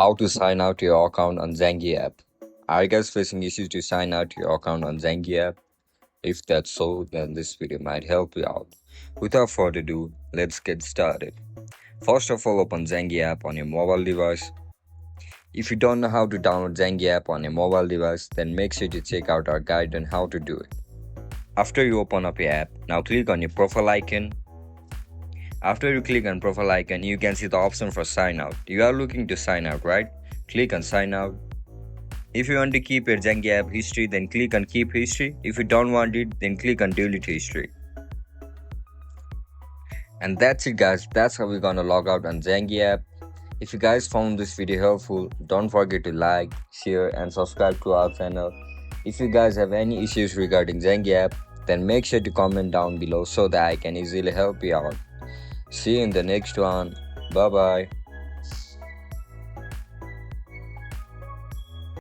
How to sign out your account on Zangi app. Are you guys facing issues to sign out your account on Zangi app? If that's so, then this video might help you out. Without further ado, let's get started. First of all, open Zangi app on your mobile device. If you don't know how to download Zangi app on your mobile device, then make sure to check out our guide on how to do it. After you open up your app, now click on your profile icon. After you click on profile icon, you can see the option for sign out. You are looking to sign out, right? Click on sign out. If you want to keep your Zangi app history, then click on keep history. If you don't want it, then click on delete history. And that's it, guys. That's how we're gonna log out on Zangi app. If you guys found this video helpful, don't forget to like, share and subscribe to our channel. If you guys have any issues regarding Zangi app, then make sure to comment down below so that I can easily help you out. See you in the next one. Bye bye.